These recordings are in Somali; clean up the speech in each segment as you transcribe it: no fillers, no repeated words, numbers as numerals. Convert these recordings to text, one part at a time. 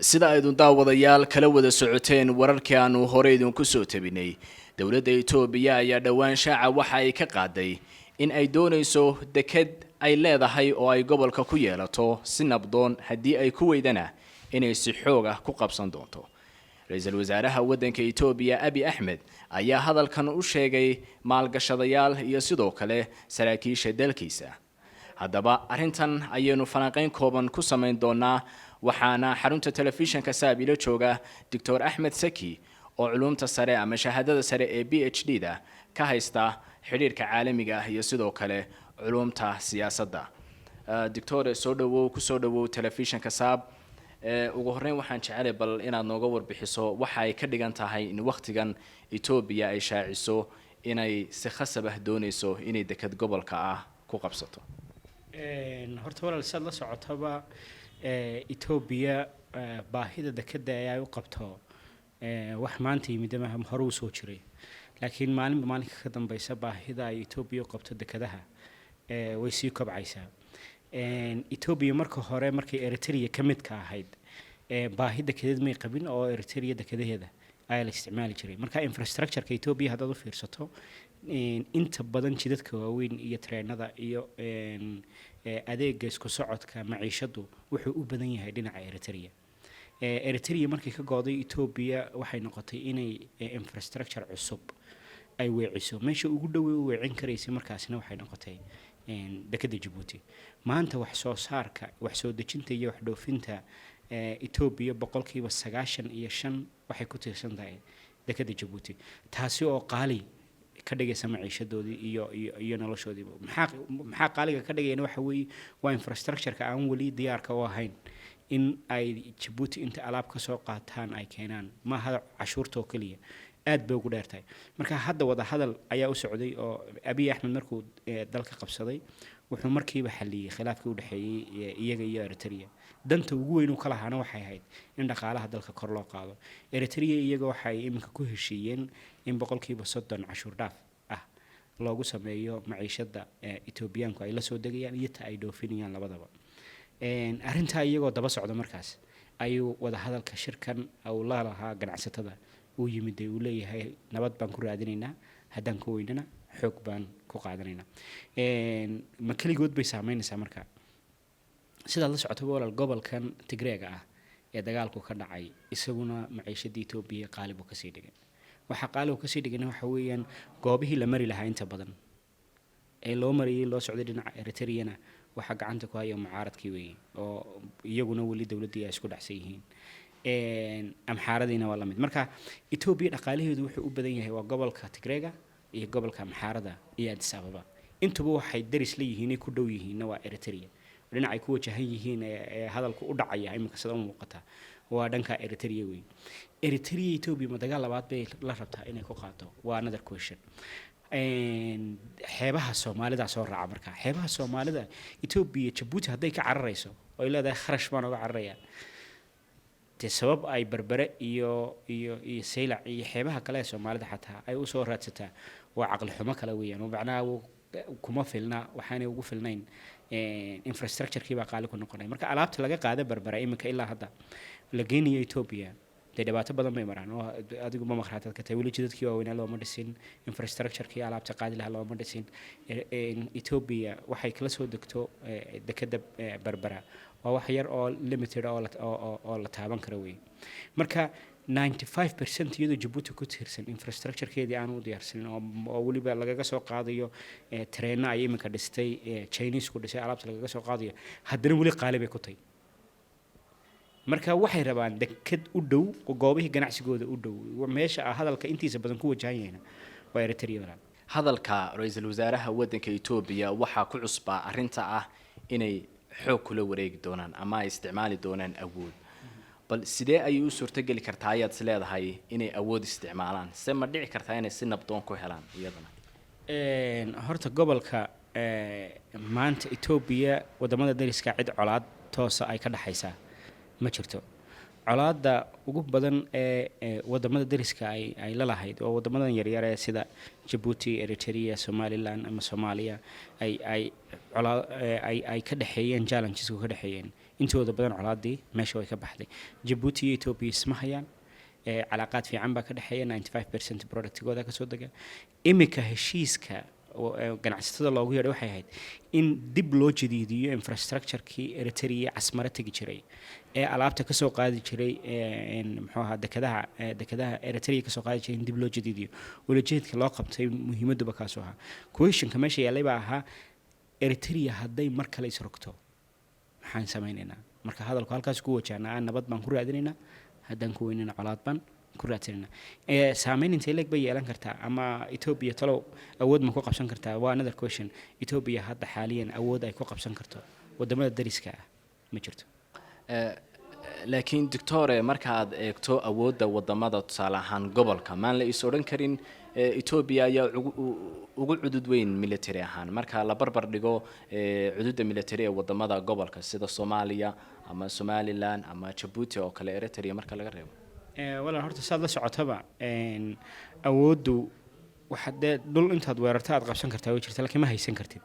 sida aydun daawadayaal kala wada socoteen wararkii aanu hore idinku soo tabinay dowladda Itoobiya ayaa dhawaan shaaca waxa ay ka qaaday in ay doonayso deked ay leedahay oo ay gobolka ku yeelato si nabdoon haddii ay ku weydana inay si xoog ah ku qabsan doonto. Ra'iisul Wasaaraha waddanka Itoobiya Abiy Ahmed ayaa hadalkan u sheegay maalgashadayaal iyo sidoo kale saraakiisha dalkiisa. haddaba arrintan ayaynu falanqayn kooban ku samayn doonaa waxaana xarunta telefishinka Saabilo jooga Dr. Ahmed Saki oo culumta sare ama shahaadada sare ee PhD da ka haysta xiriirka caalamiga ah iyo sidoo kale culumta siyaasadda. Dr. soo dhawow ku soo dhawow telefishinka Saab. ugu horreyn waxaan jecelahay bal inaad nooga warbixiso waxa ay ka dhigan tahay in waqtigan Itoobiya ay shaaciso inay si khasab ah doonayso inay dekad gobolka ah ku qabsato. horta walaal sad la socotaba Itoobiya baahida dekada ay u qabto wax maanta yimid ma hore u soo jiray laakiin maalinka ka dambaysa baahida ay Itoobiya u qabto dekadaha way sii kobcaysaa. Itoobiya markay Eritrea ka mid ka ahayd baahida dekedeed may qabin oo Eritrea dekedaheeda ay la isticmaali jiray. Marka infrastructure-ka Itoobiya hadda u fiirsato inta badan jidadka waaweyn iyo treenada iyo adeegga isku socodka maciishadu wuxuu u badan yahay dhinaca Eritrea. Eritrea markii ka gooday Itoobiya waxay noqotay inay infrastructure cusub ay weeciso meesha ugu dhow u weecin karaysay markaasna waxay noqotay dekada Djibouti. maanta wax soo saarka wax soo dejinta iyo wax dhoofinta Itoobiya boqolkiiba 95 waxay ku tiirsan tahay dekada Djibouti taasi oo qaali ka dhigaysa maciishadoodii iyo noloshoodii. maxaa qaaliga ka dhigayna waxa weeye waa infrastructure-ka aan wali diyaarka u ahayn in ay Djibouti inta alaab ka soo qaataan ay keenaan ma hada cashuurta oo kaliya aad bay ugu dheertahay. marka hadda wada hadal ayaa u socday oo Abiy Ahmed markuu dalka qabsaday wuxuu markiiba xaliyay khilaafkii u dhaxeeyay iyaga iyo Eritrea. danta ugu weyn oo kala haana waxay ahayd in dhaqaalaha dalka kor loo qaado. Eritrea iyaga waxay iminka ku heshiiyeen in boqolkiiba 30 cashuur dhaaf ah loogu sameeyo maciishada Itoobiyaanku ay la soo degayaan iyo ta ay dhoofinayaan labadaba. arrinta iyagoo daba socda markaas ayuu wada hadalka shirkan oo la lahaa ganacsatada uu yimid uu leeyahay nabad baan ku raadinaynaa haddaan ku weynana xoog baan ku qaadanaynaa. ma kaligood bay saameynaysaa marka sida la socoto walaal gobolkan Tigreega ah ee dagaalku ka dhacay isaguna maciishada Itoobiya qaalib ka sii dhigay. waxa qaalib ka sii dhigay waxa weeyaan goobihii la mari lahaa inta badan ee loo mariyay loo socday dhinaca Eritrea waxa gacanta ku haya mucaaradkii weeyay oo iyaguna wali dawladda ay isku dhacsan yihiin. amxaaradina waa la mid. marka Itoobiya dhaqaalaheedu wuxuu u badan yahay waa gobolka Tigreega iyo gobolka amxaarada iyo Addis Ababa. intuba waxay daris leeyihiin ku dhow yihiin waa Eritrea. dhinaca ay ku wajahan yihiin hadalku u dhacaya iminka sida u muuqata waa dhanka Eritrea weey. Eritrea Itoobiya ma dagaal labaad bay la rabtaa inay ku qaato waa another question. xeebaha Soomaalida soo raaca marka xeebaha Soomaalida Itoobiya Djibouti haday ka cararayso oo ay leedahay kharash baan uga cararaya sabab ay Berbere iyo Saylac iyo xeebaha kale ee Soomaalida xataa ay u soo raadsataa waa aqal xumo kale weeyaan oo macnaha kuma filna waxaanay ugu filnayn infrastructure-kii baa qaali ku noqonay. marka alaabta laga qaada Berbere iminka ilaa hadda la geenayo Itoobiya dhibaato badan bay maraan oo adigu ma maqraatad ka tahay wali jidadkii waaweyn loo ma dhisin infrastructure-kii alaabta qaadi lahaa loo ma dhisin. Itoobiya waxay kala soo degto dekada Berbera waa wax yar oo limited oo la taaban karo weey. marka 95% iyadoo Djibouti ku tiirsan infrastructure-keedii aan u diyaarsan oo waliba lagaga soo qaadayo treena ay iminka dhistay Chinese ku dhisay alaabta lagaga soo qaadayo haddana wali qaali bay ku tahay. marka waxay rabaan dekad u dhow goobihii ganacsigooda u dhow meesha hadalka intiisa badan ku wajahayna waa Eritrea. hadalka ra'iisul wasaaraha waddanka Itoobiya waxa ku cusbaa arrinta ah inay xoog kula wareegi doonaan ama ay isticmaali doonaan awood. bal sidee ay u suurtagali kartaa ayaad leedahay inay awood isticmaalaan se ma dhici kartaa inay si nabdoon ku helaan iyadana. horta gobolka maanta Itoobiya wadamada dariska cid colaad toos ay ka dhaxaysaa ma jirto. colaadda ugu badan ee wadamada dariska ay la lahayd oo wadamadan yaryar ee sida Djibouti, Eritrea, Somaliland ama Soomaaliya ay ka dhaxeeyeen challenges ka dhaxeeyeen intooda badan colaaddii meesha way ka baxday. Djibouti iyo Ethiopia isma hayaan calaaqaad fiican baa ka dhaxeeya 95% productigooda ka soo daga. Imika heshiiska ganacsatada loogu yeedhay waxay ahayd in dib loo jadiidiyo infrastructure-kii Eritrea casmara tagi jiray ee alaabta ka soo qaadi jiray muxuu ahaa dekadaha Eritrea ka soo qaadi jiray in dib loo jadiidiyo walajeedka loo qabtay muhiimadaba kaas ahaa. Question-ka meesha yaalay baa ahaa Eritrea hadday mar kale is rogto maxaan sameynaynaa? Marka hadalku halkaas ku wajahnaa nabad baan ku raadinaynaa haddaan ku weynina colaad baan ku raadinaynaa. Saameyn intee leeg bay yeelan kartaa ama Ethiopia talow awood ma ku qabsan kartaa? Waa another question. Ethiopia hadda xaaliyan awood ay ku qabsan karto wadamada dariska ah ma jirto. laakiin doctor marka aad eegto awoodda wadamada tusaale ahaan gobolka maan la is odhan karin Ethiopia ayaa ugu cudud weyn military ahaan marka la barbar dhigo cududda military ee wadamada gobolka sida Soomaaliya ama Somaliland ama Djibouti oo kale Eritrea marka laga reebo. wala horta saad la socotaba awooddu waxa dhul intaad weerarto aad qabsan kartaa way jirtaa laakiin ma haysan kartid.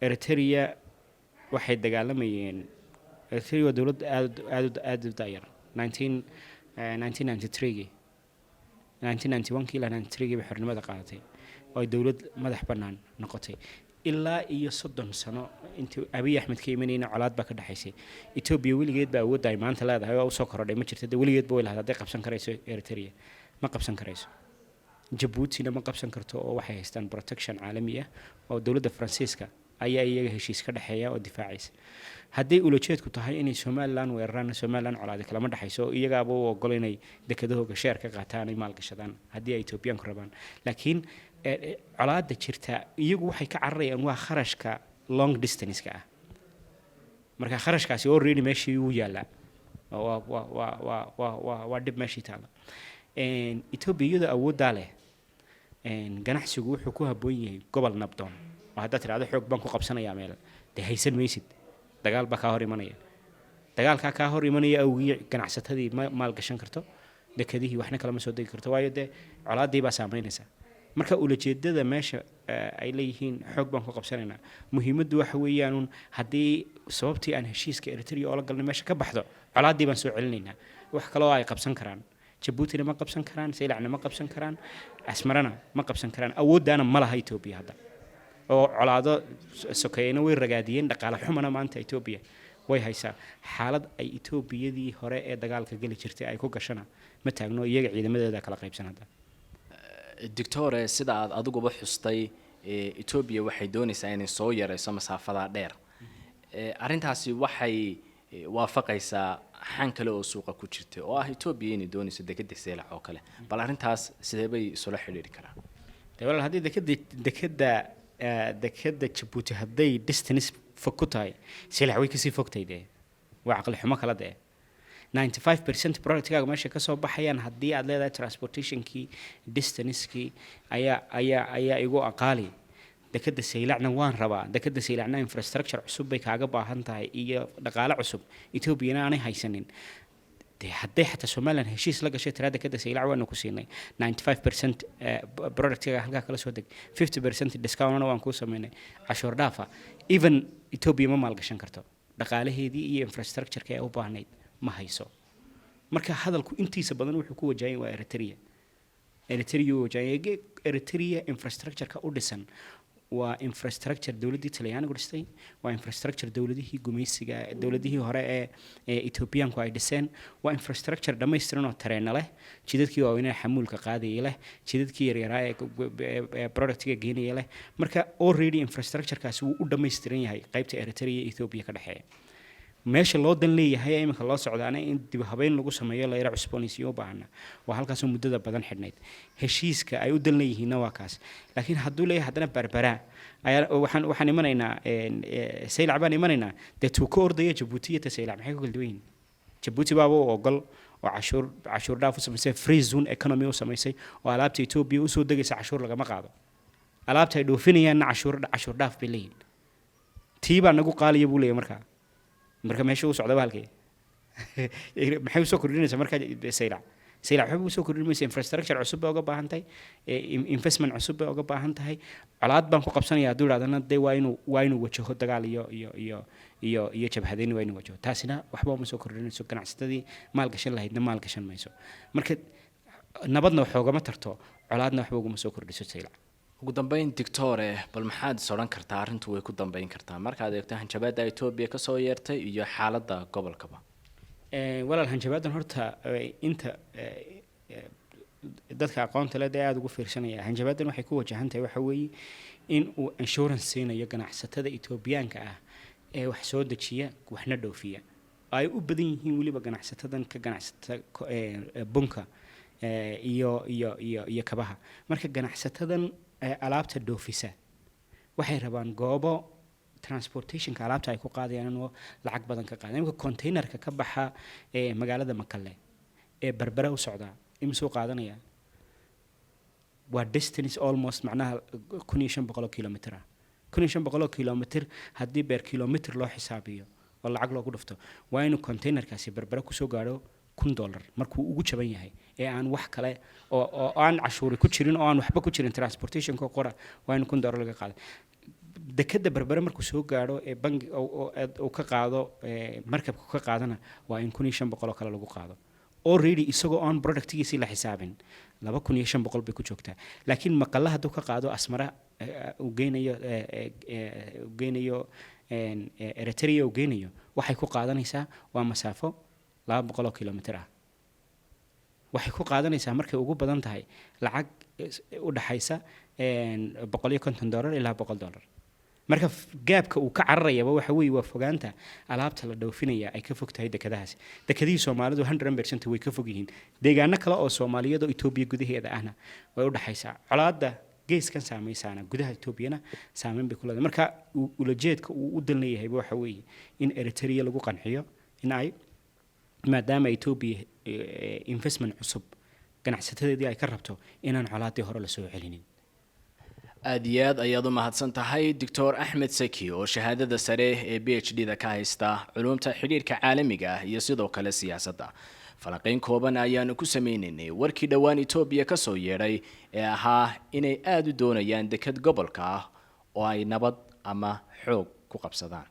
Eritrea waxay dagaalamayeen Eritrea waa dawlad aad u daayar 1993 1991 ilaa 93 bay xornimada qaadatay oo dawlad madax bannaan noqotay ilaa iyo 30 sano intii Abiy Ahmed ka imanayna colaad baa ka dhaxaysay. Ethiopia weligeed baa awood ay maanta leedahay oo soo korodhay ma jirto weligeed baa ilaahday haday qabsan karayso Eritrea ma qabsan karayso. Djibouti ma qabsan karto oo waxay haystaan protection caalami ah oo dawladda Faransiiska ayaa iyaga heshiis ka dhaxeeya oo difaacaysa. Haddii ulajeedku tahay inay Somaliland weeraraan Somaliland colaad kala ma dhaxayso iyagaaba oo ogol inay dekadahooga share ka qaataan ay maal gashadaan haddii ay Ethiopian ku rabaan. Laakiin colaadda jirta iyagu waxay ka cararayaan waa kharashka long distance-ka ah. Marka kharashkaasi already meeshii uu yaala waa dib meeshii taala. Ethiopia awoodda leh ganacsigu wuxuu ku habboon yahay gobol nabdoon. Hadda tiraado xoog baan ku qabsanayaa meel de haysan maysid dagaal baa ka hor imanaya dagaalka ka hor imanaya awgii ganacsatadii maal gashan karto dekadihii waxna kala ma soo degi karto waayo de colaadii baa saameynaysa. Marka ulajeedada meesha ay leeyihiin xoog baan ku qabsanaynaa muhiimaddu waxa weeyaan haddii sababtii aan heshiiska Eritrea oo la galnay meesha ka baxdo colaadii baan soo celinaynaa wax kale oo ay qabsan karaan. Djibouti ma qabsan karaan, Saylaacna ma qabsan karaan, Asmarana ma qabsan karaan. Awoodana ma laha Ethiopia hadda oo colaado sokeeyna way ragaadiyeen dhaqaale xumana maanta Ethiopia way haysaa xaalad ay Ethiopiyadii hore ee dagaalka gali jirtay ay ku gashana ma taagno iyaga ciidamadeeda kala qaybsanada. Doctor sida aad adiguba xustay Ethiopia waxay doonaysaa inay soo yareyso masaafada dheer. Arrintaasi waxay waafaqaysaa xan kale oo suuqa ku jirtay oo ah Ethiopia inay doonayso dekada Saylac oo kale. Bal arrintaas sidee bay isula xiriiri karaan? Walaal haddii dekada Djibouti hadday distance fog ku tahay Saylac way kasii fogtayde waa aqal xumo kala de 95% productkaaga meesha ka soo baxayaan haddii aad leedahay transportation-kii distance-kii ayaa igu aqaali. dekada Saylacna waan rabaa dekada Saylacna infrastructure cusub bay kaaga baahan tahay iyo dhaqaale cusub Ethiopia aanay haysanin. hadday xataa Somaliland heshiis la gashay tirada dekada Saylac waan ku siinay 95% productka halka kala soo deg 50% discount waan ku sameynay cashuur dhaafa even Ethiopia ma maal gashan karto dhaqaalaheedii iyo infrastructure-ka ay u baahnayd ma hayso. Marka hadalku intiisa badan wuxuu ku wajahay waa Eritrea infrastructure-ka u dhisan waa infrastructure dawladda Talyaanigu dhistay waa infrastructure dawladihii gumaysiga dawladihii hore ee Ethiopianku ay dhiseen waa infrastructure dhameystiran oo tareen leh jidadkii waa inay xamuulka qaadayay leh jidadkii yaryar ee productiga geenayay leh. Marka already infrastructure-kaasi uu u dhameystiran yahay qaybta Eritrea iyo Ethiopia ka dhaxeeya. meesha loo dan leeyahay iminka loo socdaana in dib habeyn lagu sameeyo la yara cusboonaysiyo baahna waa halkaas oo muddada badan xidhnayd heshiiska ay u dan leeyihiin waa kaas. Laakiin hadduu leeyahay haddana barbara waxaan imanaynaa Saylac baan imanaynaa dee tuu ka ordaya Djibouti iyo Saylac maxay ku kala duwan yihiin? Djibouti baa ogol oo cashuur dhaaf u samaysay free zone economy u samaysay oo alaabta Ethiopia u soo degaysa cashuur lagama qaado alaabta ay dhoofinayaan cashuur dhaaf bay leeyihiin. Tii baa nagu qaaliya buu leeyahay marka meesha uu socdo halkee maxay usoo kordhinaysaa markaa saylac waxay usoo kordhinaysaa infrastructure cusub bay uga baahan tahay, investment cusub bay uga baahan tahay. Colaad baan ku qabsanayaa hadduu idhahdana dee waa inuu wajaho dagaal iyo jabhadeyn waa inuu wajaho. taasina waxba uma soo kordhinayso, ganacsatadii maalgashan lahaydna maalgashan mayso. marka nabadna wax oogama tarto, colaadna waxba uguma soo kordhiso saylac. ugu dambeyn Doctore, bal maxaad odhan kartaa arrintu way ku dambeyn kartaa markaad eegto hanjabaadda Itoobiya ka soo yeertay iyo xaaladda gobolkaba? walaal hanjabaadan horta inta dadka aqoonta leh aad ugu fiirsanaya. hanjabaadan waxay ku wajahan tahay waxa weeye in uu insurance siinayo ganacsatada Itoobiyaanka ah ee wax soo dejiya waxna dhoofiya. ay u badan yihiin waliba ganacsatadan ka ganacsata bunka iyo kabaha. marka ganacsatadan alaabta dhoofisa waxay rabaan goobo transportationka alaabta ay ku qaadayaan oo lacag badan ka qaadaan. imika containerka ka baxa magaalada Makalle ee Berbera u socda imsoo qaadanaya waa distance almost macnaha 1500 kilometer. 1500 kilometer haddii beer kilometer loo xisaabiyo oo lacag loogu dhufto, waa inuu containerkaasi Berbera ku soo gaaro $1,000 markuu ugu jaban yahay, ee aan wax kale oo aan cashuuri ku jirin oo aan waxba ku jirin transportationka qora, waa inuu $1,000 laga qaado. dekada Berbera markuu soo gaaro ee bangi oo ka qaado markabka ka qaadana waa in 1500 kale lagu qaado. already isagoo on productigiisi la xisaabin 2500 bay ku joogtaa. laakiin Maqalla hadduu ka qaado Asmara uu geynayo Eritrea uu geynayo, waxay ku qaadanaysaa waa masaafo 200 kilometer ah. waxay ku qaadanaysaa markay ugu badan tahay lacag u dhaxaysa $150 ilaa $100. marka gaabka uu ka cararayaba waxa weeye waa fogaanta alaabta la dhoofinaya ay ka fog tahay dekadahaas. dekadii Soomaalidu 100% way ka fog yihiin. deegaano kale oo Soomaaliyeed oo Itoobiya gudaheeda ahna way u dhaxaysaa. colaadda geeskan saameysana gudaha Itoobiyana saameyn bay ku leedahay. marka ulajeedka uu u dan leeyahay waxa weeye in Eritrea lagu qanciyo in ay maadaama Itoobiya investment cusub ganacsatadeedii ay ka rabto inaan colaadii hore la soo celinin. aad iyo aad ayaad u mahadsan tahay Dr. Axmed Saki oo shahaadada sare ee PhD-da ka haysta culumta xiriirka caalamiga ah iyo sidoo kale siyaasadda. falanqeyn kooban ayaanu ku sameynay warkii dhawaan Itoobiya ka soo yeeray ee ahaa inay aad u doonayaan dekad gobolka ah oo ay nabad ama xoog ku qabsadaan.